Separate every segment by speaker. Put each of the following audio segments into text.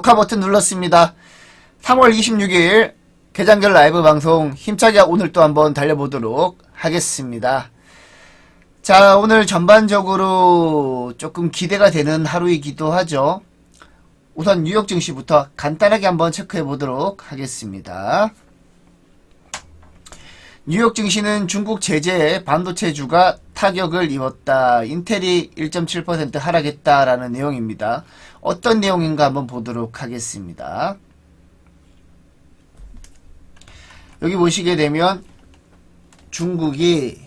Speaker 1: 녹화 버튼 눌렀습니다. 3월 26일 개장절 라이브 방송 힘차게 오늘 또 한번 달려보도록 하겠습니다. 자, 오늘 전반적으로 조금 기대가 되는 하루이기도 하죠. 우선 뉴욕 증시부터 간단하게 한번 체크해 보도록 하겠습니다. 뉴욕 증시는 중국 제재에 반도체주가 타격을 입었다. 인텔이 1.7% 하락했다라는 내용입니다. 어떤 내용인가 한번 보도록 하겠습니다. 여기 보시게 되면 중국이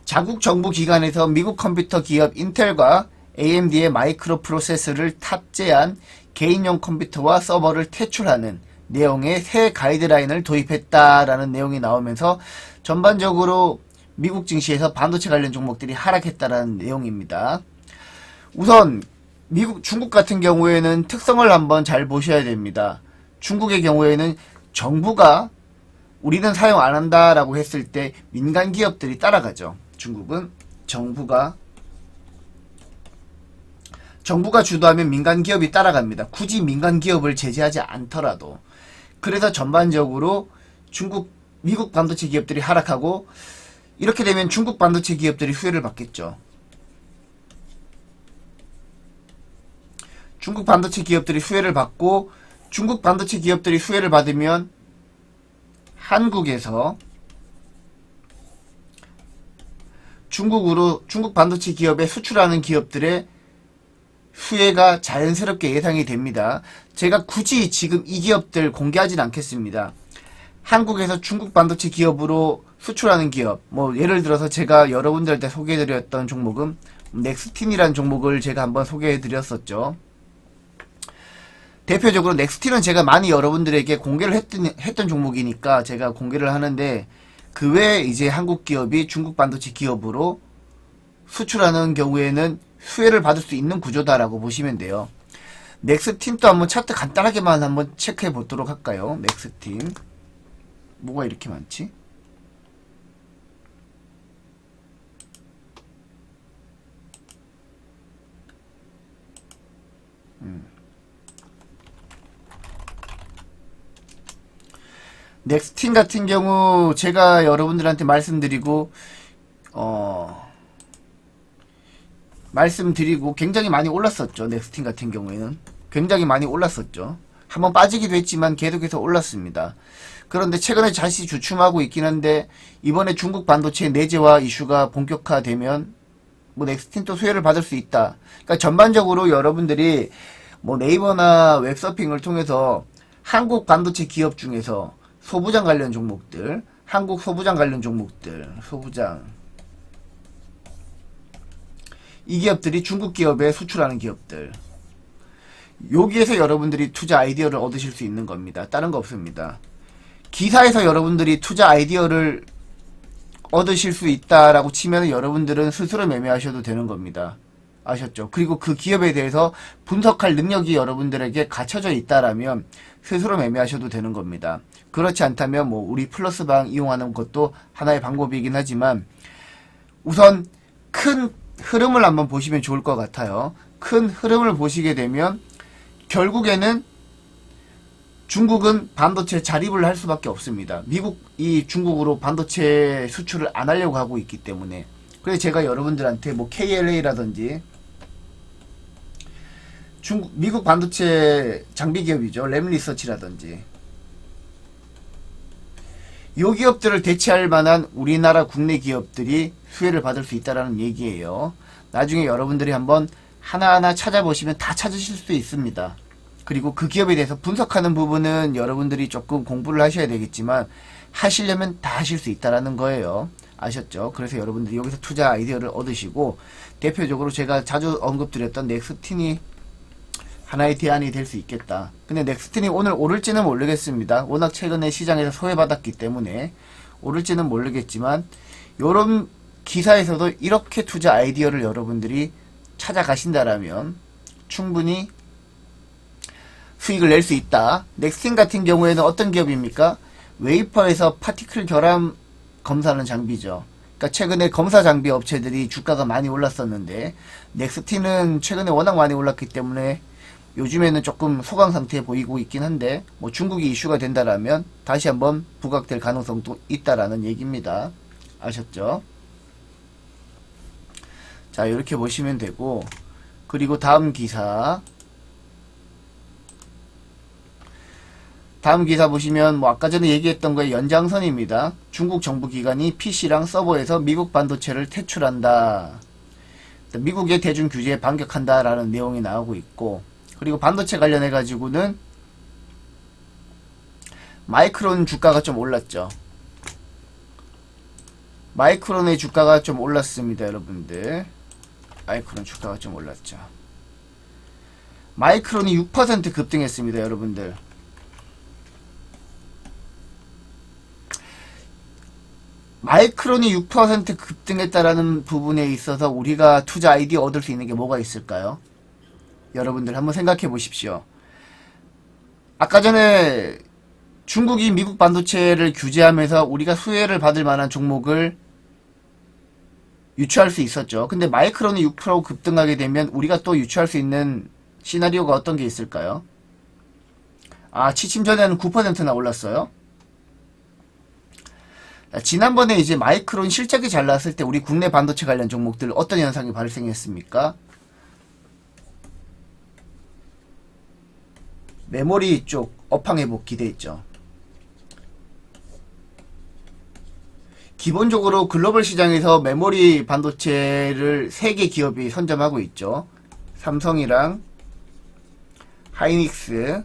Speaker 1: 자국 정부 기관에서 미국 컴퓨터 기업 인텔과 AMD의 마이크로 프로세서를 탑재한 개인용 컴퓨터와 서버를 퇴출하는 내용의 새 가이드라인을 도입했다라는 내용이 나오면서 전반적으로 미국 증시에서 반도체 관련 종목들이 하락했다라는 내용입니다. 우선 중국 같은 경우에는 특성을 한번 잘 보셔야 됩니다. 중국의 경우에는 정부가 우리는 사용 안 한다라고 했을 때 민간 기업들이 따라가죠. 중국은 정부가 주도하면 민간 기업이 따라갑니다. 굳이 민간 기업을 제재하지 않더라도. 그래서 전반적으로 미국 반도체 기업들이 하락하고 이렇게 되면 중국 반도체 기업들이 수혜를 받겠죠. 중국 반도체 기업들이 수혜를 받고 중국 반도체 기업들이 수혜를 받으면 한국에서 중국 반도체 기업에 수출하는 기업들의 수혜가 자연스럽게 예상이 됩니다. 제가 굳이 지금 이 기업들 공개하진 않겠습니다. 한국에서 중국 반도체 기업으로 수출하는 기업, 예를 들어서 제가 여러분들한테 소개해드렸던 종목은 넥스틴이라는 종목을 제가 한번 소개해드렸었죠. 대표적으로 넥스틴은 제가 많이 여러분들에게 공개를 했던 종목이니까 제가 공개를 하는데 그 외에 이제 한국 기업이 중국 반도체 기업으로 수출하는 경우에는 수혜를 받을 수 있는 구조다라고 보시면 돼요. 넥스틴도 한번 차트 간단하게만 한번 체크해 보도록 할까요? 넥스틴 뭐가 이렇게 많지? 넥스틴 같은 경우 제가 여러분들한테 말씀드리고 굉장히 많이 올랐었죠. 넥스틴 같은 경우에는 굉장히 많이 올랐었죠. 한번 빠지기도 했지만 계속해서 올랐습니다. 그런데 최근에 다시 주춤하고 있긴 한데 이번에 중국 반도체 내재화 이슈가 본격화되면 넥스틴도 수혜를 받을 수 있다. 그러니까 전반적으로 여러분들이 네이버나 웹서핑을 통해서 한국 반도체 기업 중에서 소부장 관련 종목들, 한국 소부장 관련 종목들, 이 기업들이 중국 기업에 수출하는 기업들. 여기에서 여러분들이 투자 아이디어를 얻으실 수 있는 겁니다. 다른 거 없습니다. 기사에서 여러분들이 투자 아이디어를 얻으실 수 있다라고 치면 여러분들은 스스로 매매하셔도 되는 겁니다. 아셨죠? 그리고 그 기업에 대해서 분석할 능력이 여러분들에게 갖춰져 있다라면 스스로 매매하셔도 되는 겁니다. 그렇지 않다면 우리 플러스방 이용하는 것도 하나의 방법이긴 하지만 우선 큰 흐름을 한번 보시면 좋을 것 같아요. 큰 흐름을 보시게 되면 결국에는 중국은 반도체 자립을 할 수밖에 없습니다. 미국이 중국으로 반도체 수출을 안 하려고 하고 있기 때문에. 그래서 제가 여러분들한테 KLA라든지 미국 반도체 장비 기업이죠. 램리서치라든지 이 기업들을 대체할 만한 우리나라 국내 기업들이 수혜를 받을 수 있다라는 얘기예요. 나중에 여러분들이 한번 하나하나 찾아보시면 다 찾으실 수 있습니다. 그리고 그 기업에 대해서 분석하는 부분은 여러분들이 조금 공부를 하셔야 되겠지만 하시려면 다 하실 수 있다라는 거예요. 아셨죠? 그래서 여러분들이 여기서 투자 아이디어를 얻으시고 대표적으로 제가 자주 언급드렸던 넥스틴이 하나의 대안이 될 수 있겠다. 근데 넥스틴이 오늘 오를지는 모르겠습니다. 워낙 최근에 시장에서 소외받았기 때문에 오를지는 모르겠지만 요런 기사에서도 이렇게 투자 아이디어를 여러분들이 찾아가신다라면 충분히 수익을 낼 수 있다. 넥스틴 같은 경우에는 어떤 기업입니까? 웨이퍼에서 파티클 결함 검사하는 장비죠. 그러니까 최근에 검사 장비 업체들이 주가가 많이 올랐었는데 넥스틴은 최근에 워낙 많이 올랐기 때문에 요즘에는 조금 소강 상태에 보이고 있긴 한데 뭐 중국이 이슈가 된다라면 다시 한번 부각될 가능성도 있다라는 얘기입니다. 아셨죠? 자, 이렇게 보시면 되고, 그리고 다음 기사 보시면 뭐 아까 전에 얘기했던 거의 연장선입니다. 중국 정부기관이 PC랑 서버에서 미국 반도체를 퇴출한다. 미국의 대중 규제에 반격한다라는 내용이 나오고 있고, 그리고 반도체 관련해 가지고는 마이크론 주가가 좀 올랐죠. 마이크론의 주가가 좀 올랐습니다, 여러분들. 마이크론 주가가 좀 올랐죠. 마이크론이 6% 급등했습니다, 여러분들. 마이크론이 6% 급등했다라는 부분에 있어서 우리가 투자 아이디어 얻을 수 있는 게 뭐가 있을까요? 여러분들 한번 생각해 보십시오. 아까 전에 중국이 미국 반도체를 규제하면서 우리가 수혜를 받을 만한 종목을 유추할 수 있었죠. 근데 마이크론이 6% 급등하게 되면 우리가 또 유추할 수 있는 시나리오가 어떤 게 있을까요? 아, 취침 전에는 9%나 올랐어요? 지난번에 이제 마이크론 실적이 잘 나왔을 때 우리 국내 반도체 관련 종목들 어떤 현상이 발생했습니까? 메모리 쪽 업황 회복 기대했죠. 기본적으로 글로벌 시장에서 메모리 반도체를 3개 기업이 선점하고 있죠. 삼성이랑 하이닉스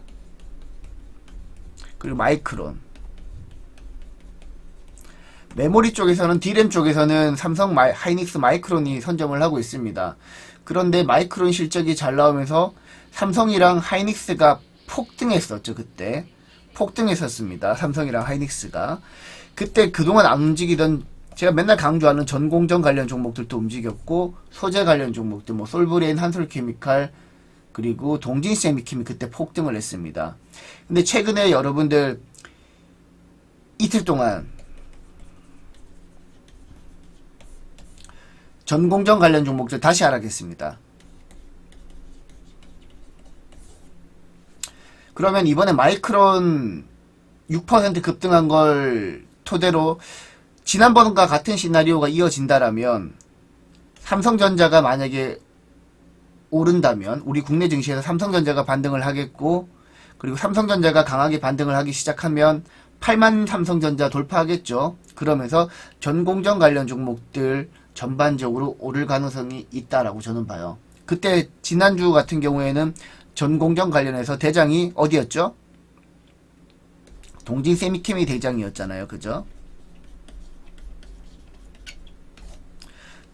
Speaker 1: 그리고 마이크론. 메모리 쪽에서는 D램 쪽에서는 삼성, 하이닉스, 마이크론이 선점을 하고 있습니다. 그런데 마이크론 실적이 잘 나오면서 삼성이랑 하이닉스가 폭등했었죠. 그때 폭등했었습니다. 삼성이랑 하이닉스가 그때 그동안 안 움직이던 제가 맨날 강조하는 전공정 관련 종목들도 움직였고 소재 관련 종목들 뭐 솔브레인, 한솔케미칼 그리고 동진세미킴이 그때 폭등을 했습니다. 근데 최근에 여러분들 이틀 동안 전공정 관련 종목들 다시 하락했습니다. 그러면 이번에 마이크론 6% 급등한 걸 토대로 지난번과 같은 시나리오가 이어진다라면 삼성전자가 만약에 오른다면 우리 국내 증시에서 삼성전자가 반등을 하겠고 그리고 삼성전자가 강하게 반등을 하기 시작하면 8만 삼성전자 돌파하겠죠. 그러면서 전공정 관련 종목들 전반적으로 오를 가능성이 있다라고 저는 봐요. 그때 지난주 같은 경우에는 전공정 관련해서 대장이 어디였죠? 동진세미캠이 대장이었잖아요. 그죠?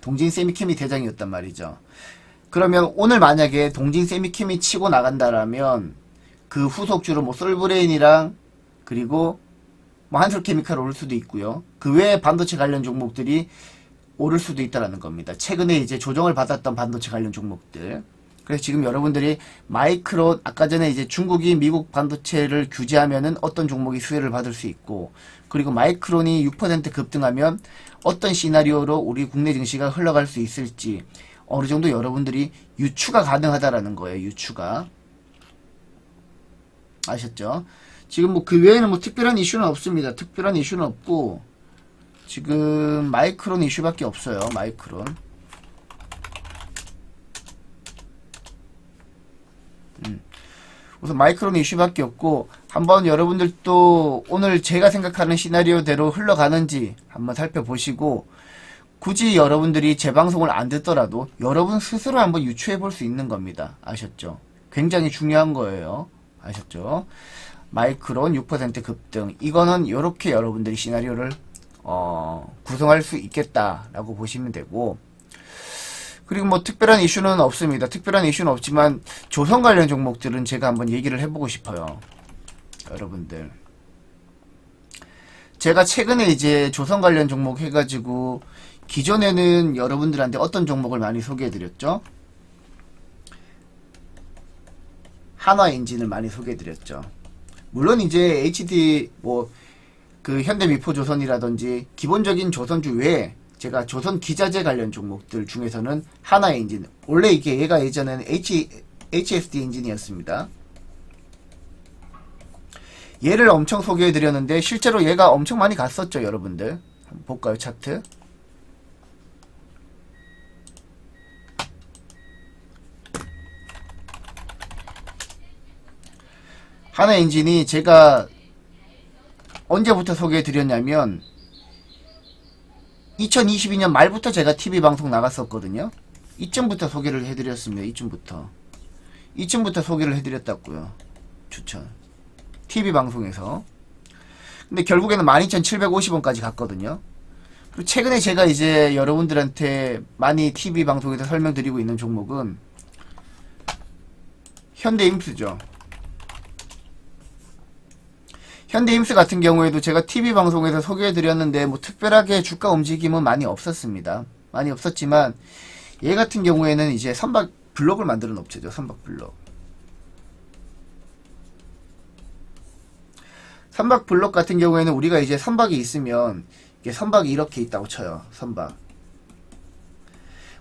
Speaker 1: 동진세미캠이 대장이었단 말이죠. 그러면 오늘 만약에 동진세미캠이 치고 나간다라면 그 후속주로 뭐 솔브레인이랑 그리고 뭐 한솔케미칼 오를 수도 있고요. 그 외에 반도체 관련 종목들이 오를 수도 있다라는 겁니다. 최근에 이제 조정을 받았던 반도체 관련 종목들. 그래서 지금 여러분들이 마이크론, 아까 전에 이제 중국이 미국 반도체를 규제하면은 어떤 종목이 수혜를 받을 수 있고, 그리고 마이크론이 6% 급등하면 어떤 시나리오로 우리 국내 증시가 흘러갈 수 있을지 어느 정도 여러분들이 유추가 가능하다라는 거예요. 유추가. 아셨죠? 지금 뭐 그 외에는 뭐 특별한 이슈는 없습니다. 특별한 이슈는 없고, 지금 마이크론 이슈밖에 없어요. 마이크론. 우선 마이크론 이슈밖에 없고 한번 여러분들도 오늘 제가 생각하는 시나리오대로 흘러가는지 한번 살펴보시고 굳이 여러분들이 제 방송을 안 듣더라도 여러분 스스로 한번 유추해 볼 수 있는 겁니다. 아셨죠? 굉장히 중요한 거예요. 아셨죠? 마이크론 6% 급등. 이거는 이렇게 여러분들이 시나리오를 구성할 수 있겠다라고 보시면 되고, 그리고 뭐 특별한 이슈는 없습니다. 특별한 이슈는 없지만 조선 관련 종목들은 제가 한번 얘기를 해보고 싶어요. 여러분들, 제가 최근에 이제 조선 관련 종목 해가지고 기존에는 여러분들한테 어떤 종목을 많이 소개해드렸죠? 한화엔진을 많이 소개해드렸죠. 물론 이제 HD 뭐 그 현대미포조선이라든지 기본적인 조선주 외에 제가 조선 기자재 관련 종목들 중에서는 하나엔진, 원래 이게 얘가 예전에는 HSD 엔진이었습니다. 얘를 엄청 소개해드렸는데 실제로 얘가 엄청 많이 갔었죠, 여러분들. 한번 볼까요, 차트? 하나 엔진이 제가 언제부터 소개해드렸냐면 2022년 말부터 제가 TV방송 나갔었거든요. 이쯤부터 소개를 해드렸습니다. 이쯤부터 소개를 해드렸다고요. 추천. TV방송에서. 근데 결국에는 12,750원까지 갔거든요. 그리고 최근에 제가 이제 여러분들한테 많이 TV방송에서 설명드리고 있는 종목은 현대임스죠. 현대임스 같은 경우에도 제가 TV방송에서 소개해드렸는데 뭐 특별하게 주가 움직임은 많이 없었습니다. 많이 없었지만 얘 같은 경우에는 이제 선박 블록을 만드는 업체죠. 선박 블록. 선박 블록 같은 경우에는 우리가 이제 선박이 있으면 이게 선박이 이렇게 있다고 쳐요. 선박.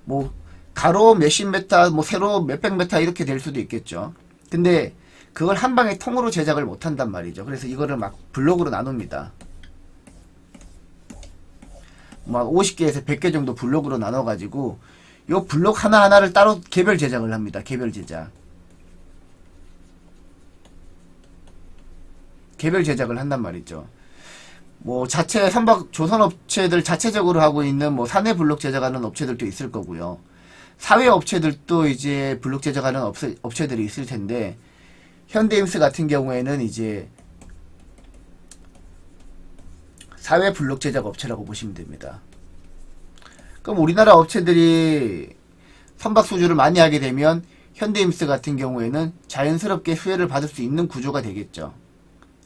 Speaker 1: 뭐 가로 몇십 메타, 뭐 세로 몇백 메타 이렇게 될 수도 있겠죠. 근데 그걸 한 방에 통으로 제작을 못 한단 말이죠. 그래서 이거를 막 블록으로 나눕니다. 막 50개에서 100개 정도 블록으로 나눠가지고 요 블록 하나하나를 따로 개별 제작을 합니다. 개별 제작. 개별 제작을 한단 말이죠. 뭐 자체 선박 조선업체들 자체적으로 하고 있는 뭐 사내 블록 제작하는 업체들도 있을 거고요. 사회 업체들도 이제 블록 제작하는 업체들이 있을 텐데 현대임스 같은 경우에는 이제 사회 블록 제작 업체라고 보시면 됩니다. 그럼 우리나라 업체들이 선박 수주를 많이 하게 되면 현대임스 같은 경우에는 자연스럽게 수혜를 받을 수 있는 구조가 되겠죠.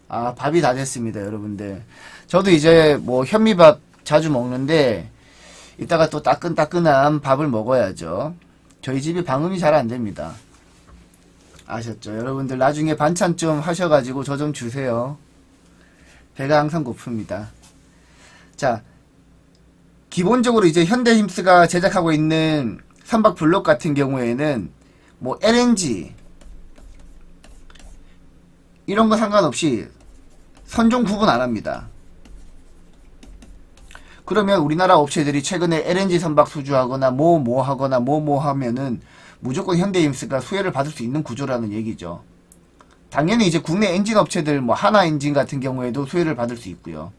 Speaker 1: 아, 밥이 다 됐습니다, 여러분들. 저도 이제 뭐 현미밥 자주 먹는데 이따가 또 따끈따끈한 밥을 먹어야죠. 저희 집이 방음이 잘 안 됩니다. 아셨죠? 여러분들 나중에 반찬 좀 하셔가지고 저 좀 주세요. 배가 항상 고픕니다. 자, 기본적으로 이제 현대힘스가 제작하고 있는 선박 블록 같은 경우에는 뭐 LNG 이런 거 상관없이 선종 구분 안 합니다. 그러면 우리나라 업체들이 최근에 LNG 선박 수주하거나 뭐 하거나 뭐 하면은 무조건 현대임스가 수혜를 받을 수 있는 구조라는 얘기죠. 당연히 이제 국내 엔진 업체들 뭐 하나 엔진 같은 경우에도 수혜를 받을 수 있고요.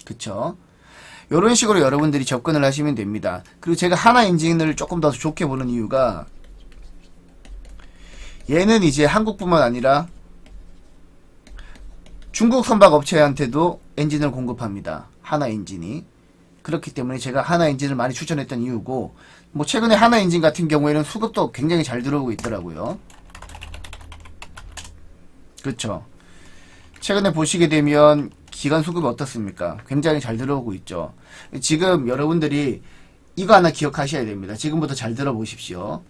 Speaker 1: 그쵸? 요런 식으로 여러분들이 접근을 하시면 됩니다. 그리고 제가 하나 엔진을 조금 더 좋게 보는 이유가 얘는 이제 한국뿐만 아니라 중국 선박 업체한테도 엔진을 공급합니다. 하나 엔진이. 그렇기 때문에 제가 하나 엔진을 많이 추천했던 이유고, 뭐 최근에 하나 엔진 같은 경우에는 수급도 굉장히 잘 들어오고 있더라고요. 그렇죠. 최근에 보시게 되면 기관 수급이 어떻습니까? 굉장히 잘 들어오고 있죠. 지금 여러분들이 이거 하나 기억하셔야 됩니다. 지금부터 잘 들어보십시오.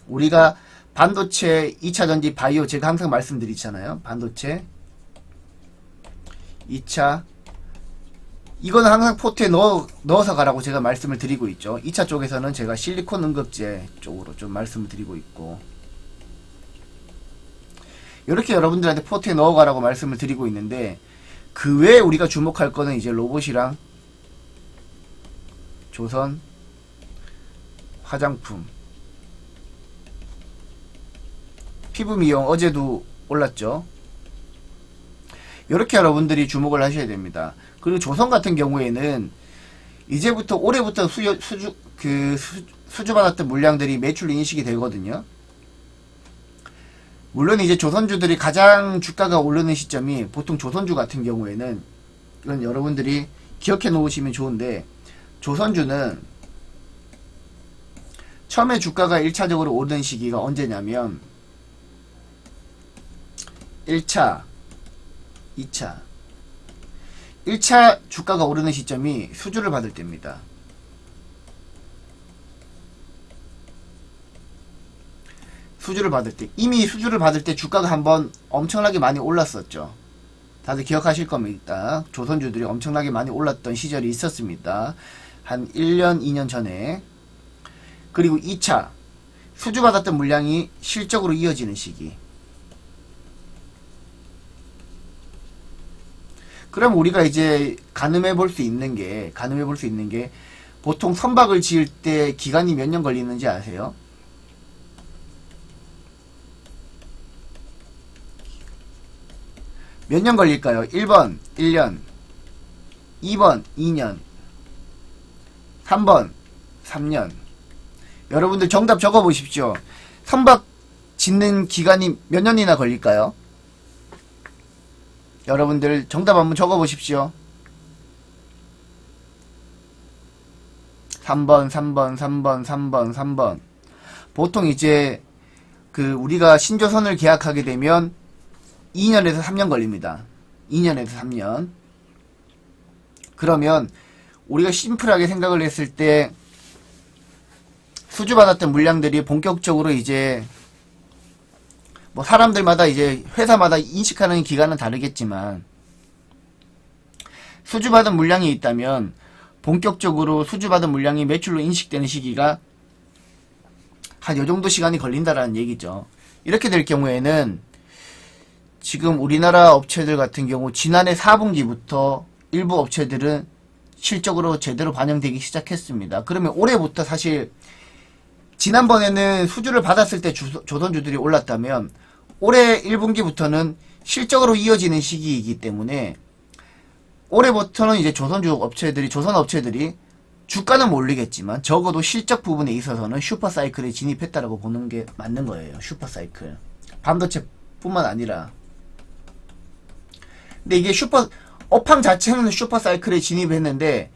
Speaker 1: 우리가 반도체, 2차전지, 바이오 제가 항상 말씀드리잖아요. 반도체, 2차 이거는 항상 포트에 넣어서 가라고 제가 말씀을 드리고 있죠. 2차 쪽에서는 제가 실리콘 응급제 쪽으로 좀 말씀을 드리고 있고, 이렇게 여러분들한테 포트에 넣어가라고 말씀을 드리고 있는데, 그 외에 우리가 주목할 거는 이제 로봇이랑 조선, 화장품, 피부 미용 어제도 올랐죠. 이렇게 여러분들이 주목을 하셔야 됩니다. 그리고 조선 같은 경우에는 이제부터 올해부터 수주받았던 물량들이 매출 인식이 되거든요. 물론 이제 조선주들이 가장 주가가 오르는 시점이 보통 조선주 같은 경우에는, 이건 여러분들이 기억해 놓으시면 좋은데, 조선주는 처음에 주가가 1차적으로 오르는 시기가 언제냐면 1차, 2차 1차 주가가 오르는 시점이 수주를 받을 때입니다. 수주를 받을 때, 이미 수주를 받을 때 주가가 한번 엄청나게 많이 올랐었죠. 다들 기억하실 겁니다. 조선주들이 엄청나게 많이 올랐던 시절이 있었습니다. 한 1년, 2년 전에. 그리고 2차 수주받았던 물량이 실적으로 이어지는 시기. 그럼 우리가 이제 가늠해 볼 수 있는 게 보통 선박을 지을 때 기간이 몇 년 걸리는지 아세요? 몇 년 걸릴까요? 1번 1년, 2번 2년, 3번 3년. 여러분들 정답 적어 보십시오. 선박 짓는 기간이 몇 년이나 걸릴까요? 여러분들 정답 한번 적어 보십시오. 3번, 3번, 3번, 3번, 3번. 보통 이제 우리가 신조선을 계약하게 되면 2년에서 3년 걸립니다. 2년에서 3년. 그러면 우리가 심플하게 생각을 했을 때 수주받았던 물량들이 본격적으로 이제 뭐 사람들마다 이제 회사마다 인식하는 기간은 다르겠지만 수주받은 물량이 있다면 본격적으로 수주받은 물량이 매출로 인식되는 시기가 한 요정도 시간이 걸린다라는 얘기죠. 이렇게 될 경우에는 지금 우리나라 업체들 같은 경우 지난해 4분기부터 일부 업체들은 실적으로 제대로 반영되기 시작했습니다. 그러면 올해부터 사실 지난번에는 수주를 받았을 때 조선주들이 올랐다면 올해 1분기부터는 실적으로 이어지는 시기이기 때문에 올해부터는 이제 조선 업체들이 주가는 몰리겠지만 적어도 실적 부분에 있어서는 슈퍼사이클에 진입했다라고 보는 게 맞는 거예요. 슈퍼사이클. 반도체뿐만 아니라. 근데 이게 업황 자체는 슈퍼사이클에 진입했는데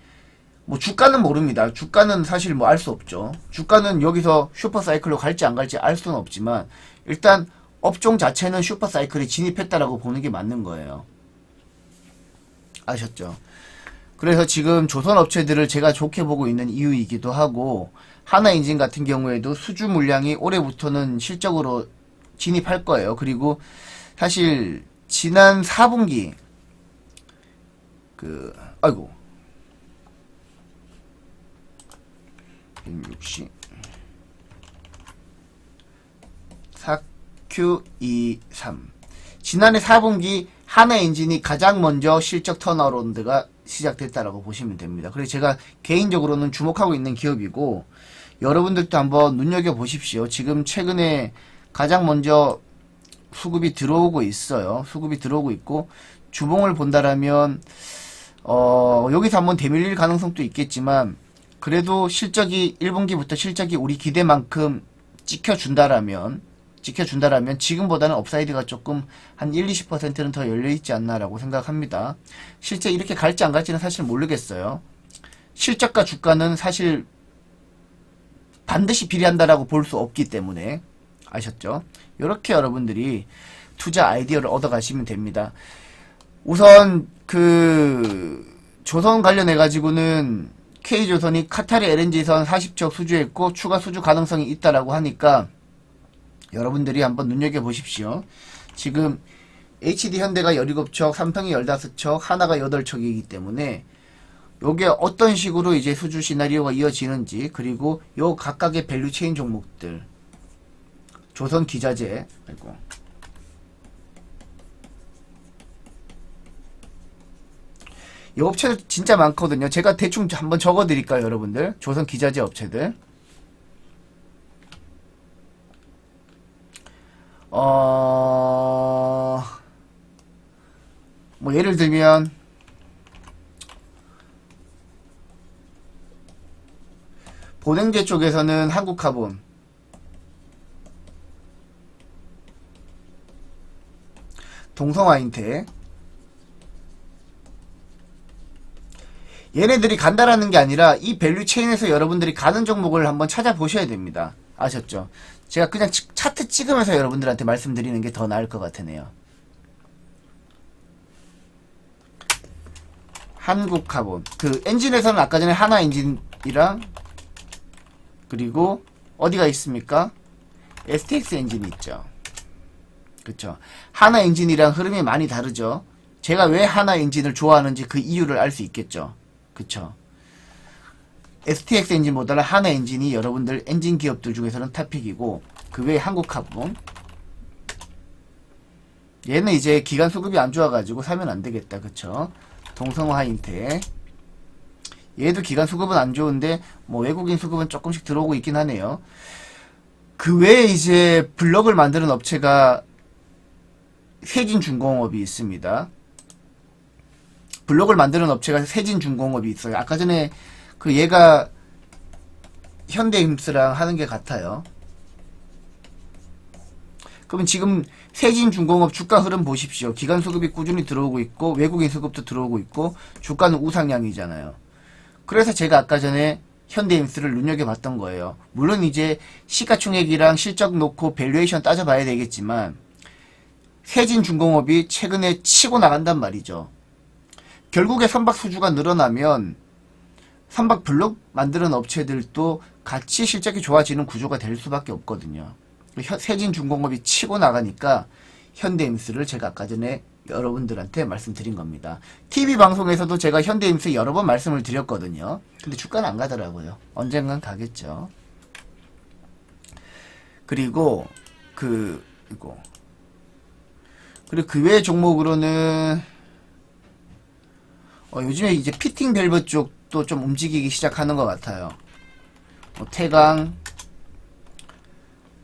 Speaker 1: 뭐 주가는 모릅니다. 주가는 사실 뭐 알 수 없죠. 주가는 여기서 슈퍼사이클로 갈지 안 갈지 알 수는 없지만 일단 업종 자체는 슈퍼사이클에 진입했다라고 보는 게 맞는 거예요. 아셨죠? 그래서 지금 조선 업체들을 제가 좋게 보고 있는 이유이기도 하고 하나엔진 같은 경우에도 수주 물량이 올해부터는 실적으로 진입할 거예요. 그리고 사실 지난 4분기 160 4Q23 지난해 4분기 하나엔진이 가장 먼저 실적 턴어라운드가 시작됐다라고 보시면 됩니다. 그래서 제가 개인적으로는 주목하고 있는 기업이고 여러분들도 한번 눈여겨보십시오. 지금 최근에 가장 먼저 수급이 들어오고 있어요. 수급이 들어오고 있고 주봉을 본다라면 여기서 한번 대밀릴 가능성도 있겠지만 그래도 실적이 1분기부터 실적이 우리 기대만큼 찍혀준다라면 지금보다는 업사이드가 조금 한 1-20%는 더 열려있지 않나라고 생각합니다. 실제 이렇게 갈지 안 갈지는 사실 모르겠어요. 실적과 주가는 사실 반드시 비례한다라고 볼 수 없기 때문에 아셨죠? 이렇게 여러분들이 투자 아이디어를 얻어가시면 됩니다. 우선 조선 관련해 가지고는 K조선이 카타르 LNG선 40척 수주했고 추가 수주 가능성이 있다라고 하니까 여러분들이 한번 눈여겨보십시오. 지금 HD현대가 17척, 삼성이 15척, 하나가 8척이기 때문에 요게 어떤 식으로 이제 수주 시나리오가 이어지는지 그리고 요 각각의 밸류체인 종목들 조선기자재 이 업체들 진짜 많거든요. 제가 대충 한번 적어드릴까요, 여러분들? 조선기자재 업체들. 뭐 예를 들면 보냉제 쪽에서는 한국카본, 동성화인텍, 얘네들이 간다라는 게 아니라 이 밸류 체인에서 여러분들이 가는 종목을 한번 찾아보셔야 됩니다. 아셨죠? 제가 그냥 차트 찍으면서 여러분들한테 말씀드리는 게 더 나을 것 같으네요. 한국카본. 엔진에서는 아까 전에 하나엔진이랑 그리고 어디가 있습니까? STX 엔진이 있죠. 그쵸? 하나엔진이랑 흐름이 많이 다르죠. 제가 왜 하나엔진을 좋아하는지 그 이유를 알 수 있겠죠. 그쵸? STX 엔진보다는 하나 엔진이 여러분들 엔진 기업들 중에서는 탑픽이고, 그 외에 한국화분, 얘는 이제 기간 수급이 안 좋아가지고 사면 안 되겠다. 그쵸? 동성호 하인테. 얘도 기간 수급은 안 좋은데, 뭐 외국인 수급은 조금씩 들어오고 있긴 하네요. 그 외에 이제 블럭을 만드는 업체가 세진중공업이 있습니다. 블록을 만드는 업체가 세진중공업이 있어요. 아까 전에 그 얘가 현대임스랑 하는 게 같아요. 그러면 지금 세진중공업 주가 흐름 보십시오. 기간 수급이 꾸준히 들어오고 있고 외국인 수급도 들어오고 있고 주가는 우상향이잖아요. 그래서 제가 아까 전에 현대임스를 눈여겨봤던 거예요. 물론 이제 시가총액이랑 실적 놓고 밸류에이션 따져봐야 되겠지만 세진중공업이 최근에 치고 나간단 말이죠. 결국에 선박 수주가 늘어나면 선박 블록 만드는 업체들도 같이 실적이 좋아지는 구조가 될 수밖에 없거든요. 세진중공업이 치고 나가니까 현대임스를 제가 아까 전에 여러분들한테 말씀드린 겁니다. TV방송에서도 제가 현대임스 여러 번 말씀을 드렸거든요. 근데 주가는 안 가더라고요. 언젠간 가겠죠. 그리고 그 외 종목으로는 요즘에 이제 피팅 밸브 쪽도 좀 움직이기 시작하는 것 같아요. 태강,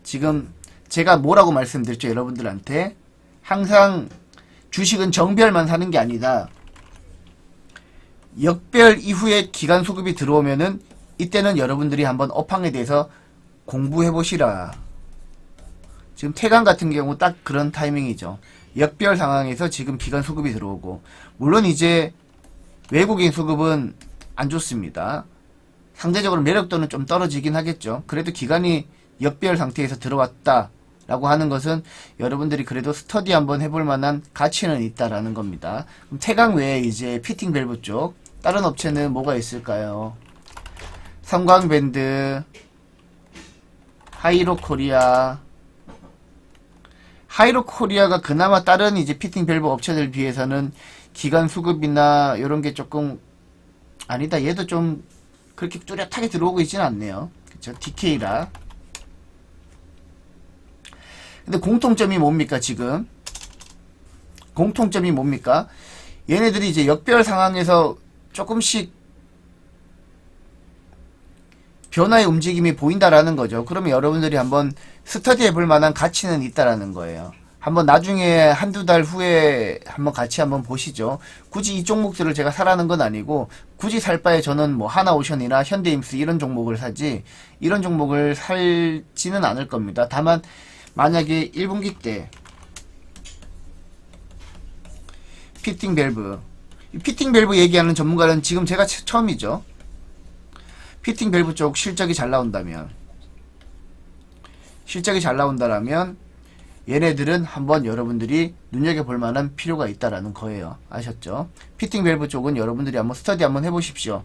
Speaker 1: 지금 제가 뭐라고 말씀드렸죠, 여러분들한테? 항상 주식은 정별만 사는 게 아니다. 역별 이후에 기간 소급이 들어오면은 이때는 여러분들이 한번 업황에 대해서 공부해 보시라. 지금 태강 같은 경우 딱 그런 타이밍이죠. 역별 상황에서 지금 기간 수급이 들어오고, 물론 이제 외국인 수급은 안 좋습니다. 상대적으로 매력도는 좀 떨어지긴 하겠죠. 그래도 기간이 역별 상태에서 들어왔다라고 하는 것은 여러분들이 그래도 스터디 한번 해볼 만한 가치는 있다라는 겁니다. 그럼 태강 외에 이제 피팅 밸브 쪽 다른 업체는 뭐가 있을까요? 성광밴드, 하이로코리아. 하이로코리아가 그나마 다른 이제 피팅 밸브 업체들 비해서는 기간 수급이나 이런 게 조금 아니다. 얘도 좀 그렇게 뚜렷하게 들어오고 있지는 않네요. 그쵸? DK라. 근데 공통점이 뭡니까, 지금? 공통점이 뭡니까? 얘네들이 이제 역별 상황에서 조금씩 변화의 움직임이 보인다라는 거죠. 그러면 여러분들이 한번 스터디 해볼 만한 가치는 있다라는 거예요. 한번 나중에 한두 달 후에 한번 같이 한번 보시죠. 굳이 이 종목들을 제가 사라는 건 아니고, 굳이 살 바에 저는 뭐 하나오션이나 현대임스 이런 종목을 사지, 이런 종목을 살지는 않을 겁니다. 다만 만약에 1분기 때 피팅 밸브, 피팅 밸브 얘기하는 전문가는 지금 제가 처음이죠. 피팅 밸브 쪽 실적이 잘 나온다면, 얘네들은 한번 여러분들이 눈여겨볼 만한 필요가 있다라는 거예요. 아셨죠? 피팅 밸브 쪽은 여러분들이 한번 스터디 한번 해보십시오.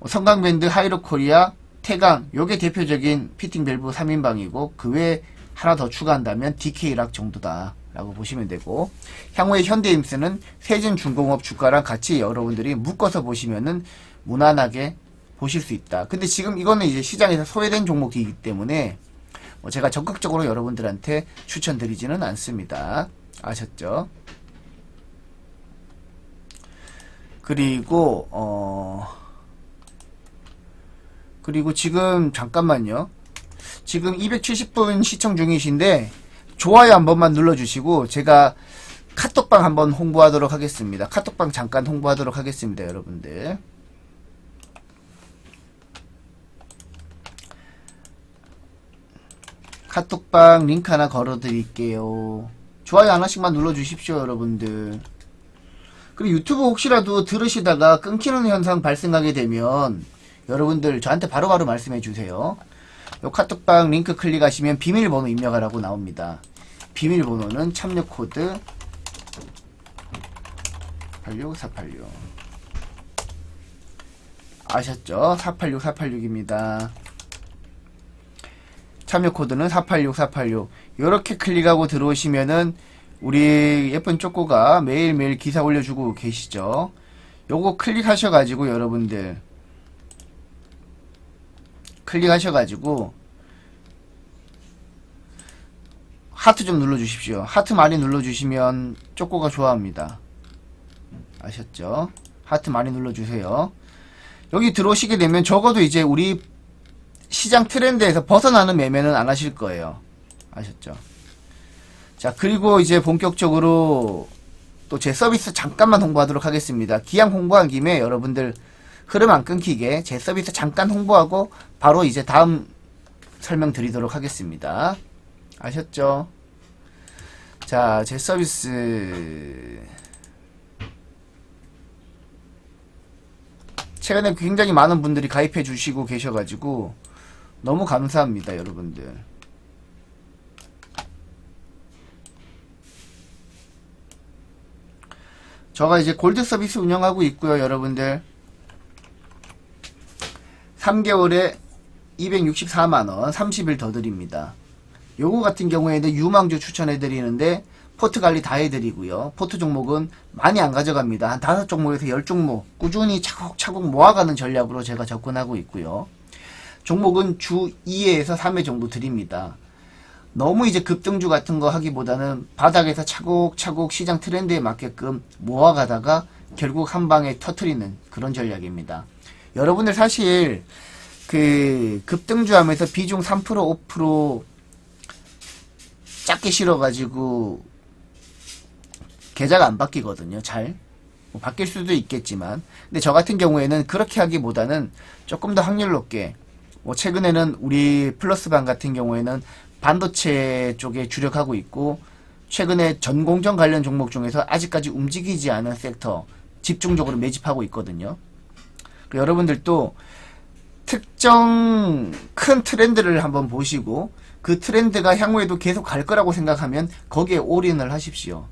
Speaker 1: 성강밴드, 하이로코리아, 태강, 요게 대표적인 피팅 밸브 3인방이고, 그 외에 하나 더 추가한다면 DK락 정도다 라고 보시면 되고, 향후에 현대임스는 세진중공업 주가랑 같이 여러분들이 묶어서 보시면은 무난하게 보실 수 있다. 근데 지금 이거는 이제 시장에서 소외된 종목이기 때문에 제가 적극적으로 여러분들한테 추천드리지는 않습니다. 아셨죠? 그리고 지금 잠깐만요. 지금 270분 시청 중이신데 좋아요 한 번만 눌러주시고 제가 카톡방 한번 홍보하도록 하겠습니다. 카톡방 잠깐 홍보하도록 하겠습니다, 여러분들. 카톡방 링크 하나 걸어드릴게요. 좋아요 하나씩만 눌러주십시오, 여러분들. 그리고 유튜브 혹시라도 들으시다가 끊기는 현상 발생하게 되면 여러분들 저한테 바로바로 말씀해주세요. 요 카톡방 링크 클릭하시면 비밀번호 입력하라고 나옵니다. 비밀번호는 참여코드 486-486 아셨죠? 486-486입니다. 참여코드는 486-486 요렇게 클릭하고 들어오시면은 우리 예쁜 쪼꼬가 매일매일 기사 올려주고 계시죠. 요거 클릭하셔가지고 여러분들 클릭하셔가지고 하트 좀 눌러주십시오. 하트 많이 눌러주시면 쪼꼬가 좋아합니다. 아셨죠? 하트 많이 눌러주세요. 여기 들어오시게 되면 적어도 이제 우리 시장 트렌드에서 벗어나는 매매는 안 하실 거예요. 아셨죠? 자, 그리고 이제 본격적으로 또 제 서비스 잠깐만 홍보하도록 하겠습니다. 기왕 홍보한 김에 여러분들 흐름 안 끊기게 제 서비스 잠깐 홍보하고 바로 이제 다음 설명드리도록 하겠습니다. 아셨죠? 자, 제 서비스 최근에 굉장히 많은 분들이 가입해 주시고 계셔가지고 너무 감사합니다, 여러분들. 제가 이제 골드 서비스 운영하고 있고요, 여러분들. 3개월에 264만원 30일 더 드립니다. 요거 같은 경우에는 유망주 추천해드리는데 포트 관리 다 해드리고요. 포트 종목은 많이 안 가져갑니다. 한 5종목에서 10종목 꾸준히 차곡차곡 모아가는 전략으로 제가 접근하고 있고요. 종목은 주 2회에서 3회 정도 드립니다. 너무 이제 급등주 같은 거 하기보다는 바닥에서 차곡차곡 시장 트렌드에 맞게끔 모아가다가 결국 한 방에 터트리는 그런 전략입니다. 여러분들 사실 그 급등주 하면서 비중 3% 5% 작게 실어가지고 계좌가 안 바뀌거든요. 잘. 뭐 바뀔 수도 있겠지만. 근데 저 같은 경우에는 그렇게 하기보다는 조금 더 확률 높게 뭐 최근에는 우리 플러스방 같은 경우에는 반도체 쪽에 주력하고 있고 최근에 전공정 관련 종목 중에서 아직까지 움직이지 않은 섹터 집중적으로 매집하고 있거든요. 여러분들도 특정 큰 트렌드를 한번 보시고 그 트렌드가 향후에도 계속 갈 거라고 생각하면 거기에 올인을 하십시오.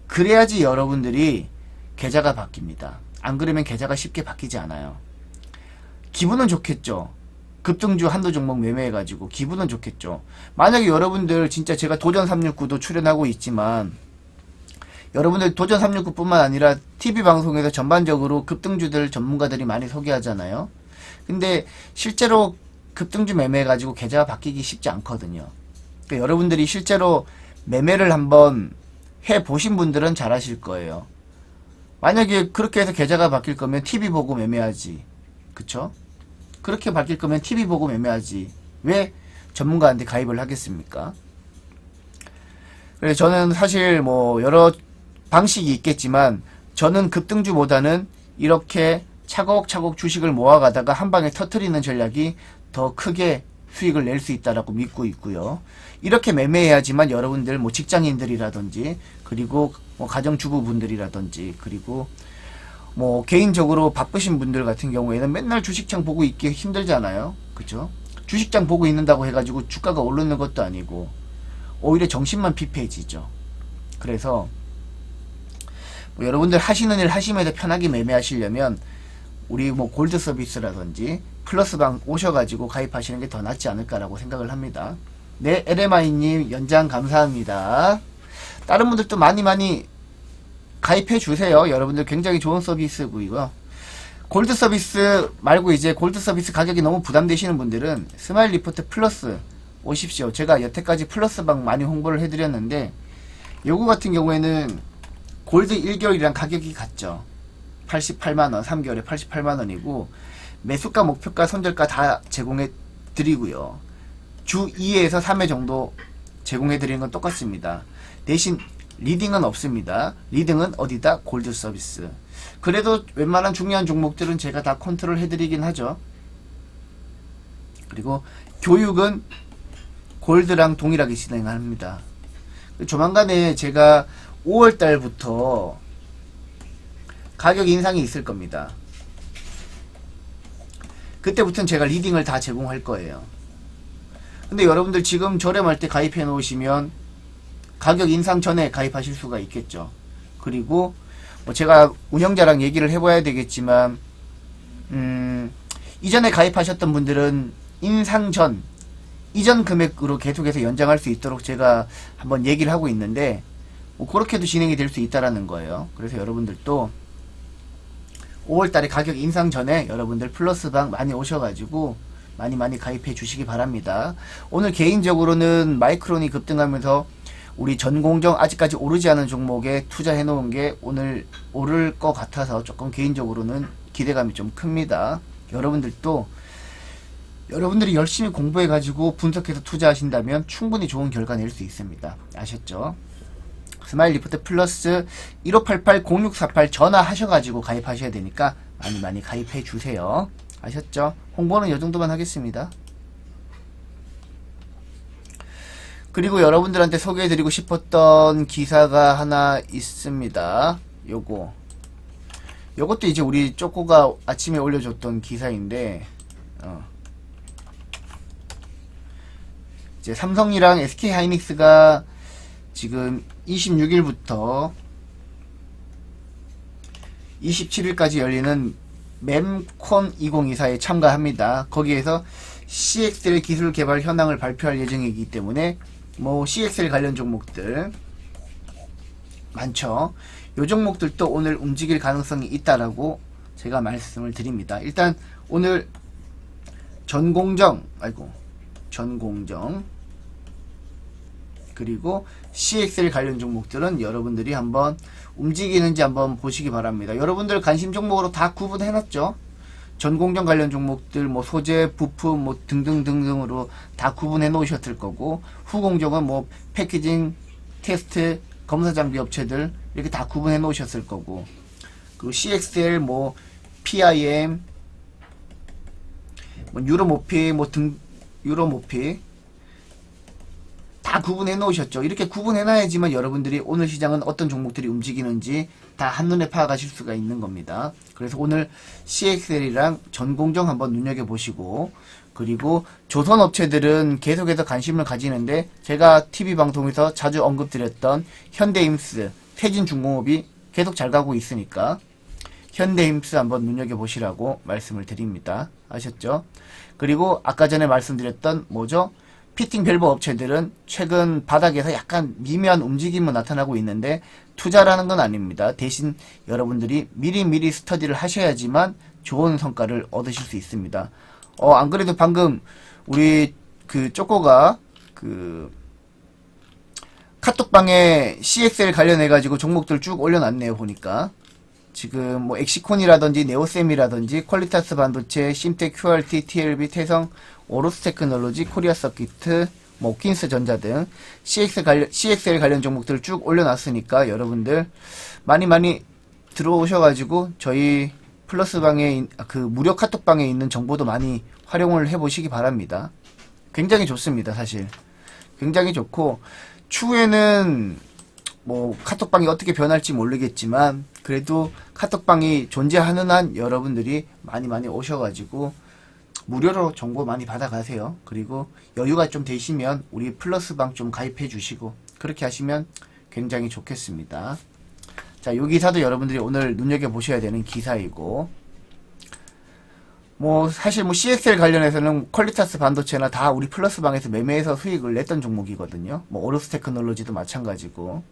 Speaker 1: 그래야지 여러분들이 계좌가 바뀝니다. 안 그러면 계좌가 쉽게 바뀌지 않아요. 기분은 좋겠죠. 급등주 한두 종목 매매해가지고 기분은 좋겠죠. 만약에 여러분들 진짜 제가 도전 369도 출연하고 있지만 여러분들 도전 369 뿐만 아니라 TV방송에서 전반적으로 급등주들 전문가들이 많이 소개하잖아요. 근데 실제로 급등주 매매해가지고 계좌가 바뀌기 쉽지 않거든요. 그러니까 여러분들이 실제로 매매를 한번 해보신 분들은 잘 하실 거예요. 만약에 그렇게 해서 계좌가 바뀔 거면 TV 보고 매매하지. 그쵸? 그렇게 바뀔 거면 TV 보고 매매하지. 왜 전문가한테 가입을 하겠습니까? 그래서 저는 사실 뭐 여러 방식이 있겠지만 저는 급등주보다는 이렇게 차곡차곡 주식을 모아가다가 한 방에 터트리는 전략이 더 크게 수익을 낼 수 있다라고 믿고 있고요. 이렇게 매매해야지만 여러분들 뭐 직장인들이라든지 그리고 뭐 가정주부분들이라든지 그리고 뭐 개인적으로 바쁘신 분들 같은 경우에는 맨날 주식장 보고 있기 힘들잖아요. 그쵸? 주식장 보고 있는다고 해가지고 주가가 오르는 것도 아니고 오히려 정신만 피폐해지죠. 그래서 뭐 여러분들 하시는 일 하시면서 편하게 매매하시려면 우리 뭐 골드 서비스라든지 플러스방 오셔가지고 가입하시는 게 더 낫지 않을까라고 생각을 합니다. 네, LMI님 연장 감사합니다. 다른 분들도 많이 가입해 주세요. 여러분들 굉장히 좋은 서비스고요. 골드 서비스 말고 이제 골드 서비스 가격이 너무 부담되시는 분들은 스마일 리포트 플러스 오십시오. 제가 여태까지 플러스방 많이 홍보를 해드렸는데 요거 같은 경우에는 골드 1개월이랑 가격이 같죠. 88만원, 3개월에 88만원이고 매수가, 목표가, 손절가 다 제공해 드리고요. 주 2회에서 3회 정도 제공해 드리는 건 똑같습니다. 대신 리딩은 없습니다. 리딩은 어디다? 골드 서비스. 그래도 웬만한 중요한 종목들은 제가 다 컨트롤 해드리긴 하죠. 그리고 교육은 골드랑 동일하게 진행합니다. 조만간에 제가 5월달부터 가격 인상이 있을 겁니다. 그때부터는 제가 리딩을 다 제공할 거예요. 근데 여러분들 지금 저렴할 때 가입해 놓으시면 가격 인상 전에 가입하실 수가 있겠죠. 그리고 뭐 제가 운영자랑 얘기를 해봐야 되겠지만 이전에 가입하셨던 분들은 인상 전 이전 금액으로 계속해서 연장할 수 있도록 제가 한번 얘기를 하고 있는데 뭐 그렇게도 진행이 될 수 있다라는 거예요. 그래서 여러분들도 5월달에 가격 인상 전에 여러분들 플러스방 많이 오셔가지고 많이 많이 가입해 주시기 바랍니다. 오늘 개인적으로는 마이크론이 급등하면서 우리 전공정 아직까지 오르지 않은 종목에 투자해 놓은 게 오늘 오를 것 같아서 조금 개인적으로는 기대감이 좀 큽니다. 여러분들이 열심히 공부해 가지고 분석해서 투자하신다면 충분히 좋은 결과 낼 수 있습니다. 아셨죠? 스마일 리포트 플러스 1588-0648 전화하셔가지고 가입하셔야 되니까 많이 많이 가입해 주세요. 아셨죠? 홍보는 이 정도만 하겠습니다. 그리고 여러분들한테 소개해드리고 싶었던 기사가 하나 있습니다. 요것도 이제 우리 쪼꼬가 아침에 올려줬던 기사인데, 이제 삼성이랑 SK 하이닉스가 지금 26일부터 27일까지 열리는 mem콘 2024에 참가합니다. 거기에서 CXL 기술 개발 현황을 발표할 예정이기 때문에 뭐 CXL 관련 종목들 많죠. 요 종목들도 오늘 움직일 가능성이 있다라고 제가 말씀을 드립니다. 일단 오늘 전공정 그리고 CXL 관련 종목들은 여러분들이 한번 움직이는지 한번 보시기 바랍니다. 여러분들 관심 종목으로 다 구분해놨죠. 전공정 관련 종목들, 뭐 소재, 부품, 뭐 등등등등으로 다 구분해 놓으셨을 거고, 후공정은 뭐 패키징, 테스트, 검사 장비 업체들 이렇게 다 구분해 놓으셨을 거고, 그리고 CXL, 뭐 PIM, 뭐 유로모피, 유로모피 다 구분해 놓으셨죠. 이렇게 구분해 놔야지만 여러분들이 오늘 시장은 어떤 종목들이 움직이는지 다 한눈에 파악하실 수가 있는 겁니다. 그래서 오늘 CXL이랑 전공정 한번 눈여겨보시고, 그리고 조선업체들은 계속해서 관심을 가지는데, 제가 TV방송에서 자주 언급드렸던 현대임스, 태진중공업이 계속 잘 가고 있으니까 현대임스 한번 눈여겨보시라고 말씀을 드립니다. 아셨죠? 그리고 아까 전에 말씀드렸던 피팅 밸브 업체들은 최근 바닥에서 약간 미묘한 움직임은 나타나고 있는데 투자라는 건 아닙니다. 대신 여러분들이 미리미리 스터디를 하셔야지만 좋은 성과를 얻으실 수 있습니다. 안 그래도 방금 우리 쪼꼬가 카톡방에 CXL 관련해가지고 종목들 쭉 올려놨네요. 보니까 지금 뭐 엑시콘이라든지 네오셈이라든지 퀄리타스 반도체, 심텍, QRT, TLB, 태성, 오로스 테크놀로지, 코리아 서키트, 뭐 퀸스 전자 등 CXL 관련 종목들을 쭉 올려놨으니까 여러분들 많이 들어오셔가지고 저희 플러스방에 무료 카톡방에 있는 정보도 많이 활용을 해보시기 바랍니다. 굉장히 좋습니다. 사실 굉장히 좋고, 추후에는 뭐 카톡방이 어떻게 변할지 모르겠지만 그래도 카톡방이 존재하는 한 여러분들이 많이 오셔가지고 무료로 정보 많이 받아가세요. 그리고 여유가 좀 되시면 우리 플러스방 좀 가입해 주시고 그렇게 하시면 굉장히 좋겠습니다. 자, 요 기사도 여러분들이 오늘 눈여겨보셔야 되는 기사이고, 뭐 사실 뭐 CXL 관련해서는 퀄리타스 반도체나 다 우리 플러스방에서 매매해서 수익을 냈던 종목이거든요. 뭐 오로스 테크놀로지도 마찬가지고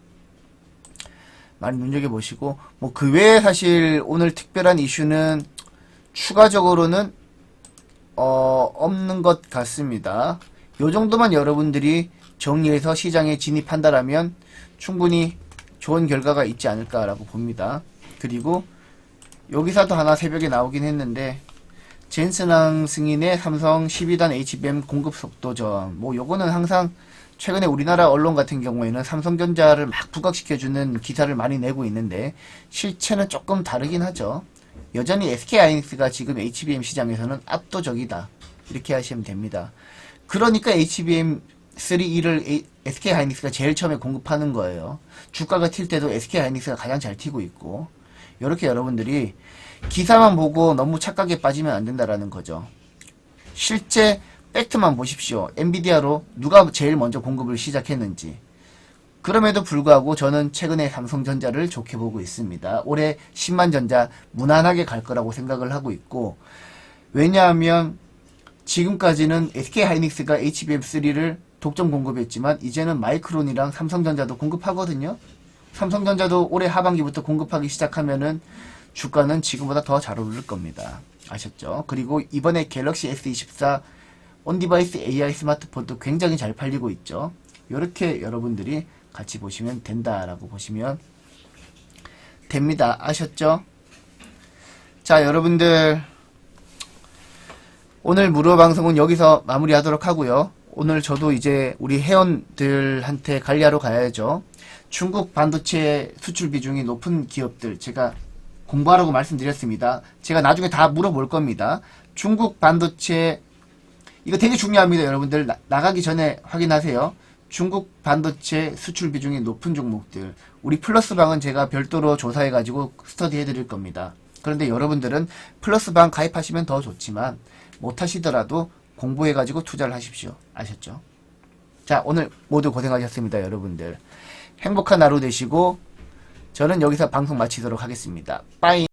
Speaker 1: 많이 눈여겨보시고, 뭐 그 외에 사실 오늘 특별한 이슈는 추가적으로는 없는 것 같습니다. 요 정도만 여러분들이 정리해서 시장에 진입한다라면 충분히 좋은 결과가 있지 않을까라고 봅니다. 그리고 여기서도 하나 새벽에 나오긴 했는데, 젠슨항 승인의 삼성 12단 HBM 공급 속도 저항. 뭐 요거는 항상 최근에 우리나라 언론 같은 경우에는 삼성전자를 막 부각시켜주는 기사를 많이 내고 있는데 실체는 조금 다르긴 하죠. 여전히 SK하이닉스가 지금 HBM 시장에서는 압도적이다, 이렇게 하시면 됩니다. 그러니까 HBM3E를 SK하이닉스가 제일 처음에 공급하는 거예요. 주가가 튈 때도 SK하이닉스가 가장 잘 튀고 있고, 이렇게 여러분들이 기사만 보고 너무 착각에 빠지면 안 된다라는 거죠. 실제 팩트만 보십시오. 엔비디아로 누가 제일 먼저 공급을 시작했는지. 그럼에도 불구하고 저는 최근에 삼성전자를 좋게 보고 있습니다. 올해 10만전자 무난하게 갈 거라고 생각을 하고 있고, 왜냐하면 지금까지는 SK하이닉스가 HBM3를 독점 공급했지만 이제는 마이크론이랑 삼성전자도 공급하거든요. 삼성전자도 올해 하반기부터 공급하기 시작하면은 주가는 지금보다 더 잘 오를 겁니다. 아셨죠? 그리고 이번에 갤럭시 S24 온디바이스 AI 스마트폰도 굉장히 잘 팔리고 있죠. 이렇게 여러분들이 같이 보시면 된다라고 보시면 됩니다. 아셨죠? 자, 여러분들 오늘 무료 방송은 여기서 마무리하도록 하고요. 오늘 저도 이제 우리 회원들한테 관리하러 가야죠. 중국 반도체 수출 비중이 높은 기업들 제가 공부하라고 말씀드렸습니다. 제가 나중에 다 물어볼 겁니다. 중국 반도체 이거 되게 중요합니다. 여러분들 나가기 전에 확인하세요. 중국 반도체 수출 비중이 높은 종목들 우리 플러스방은 제가 별도로 조사해가지고 스터디 해드릴 겁니다. 그런데 여러분들은 플러스방 가입하시면 더 좋지만 못하시더라도 공부해가지고 투자를 하십시오. 아셨죠? 자, 오늘 모두 고생하셨습니다. 여러분들 행복한 하루 되시고 저는 여기서 방송 마치도록 하겠습니다. 빠이.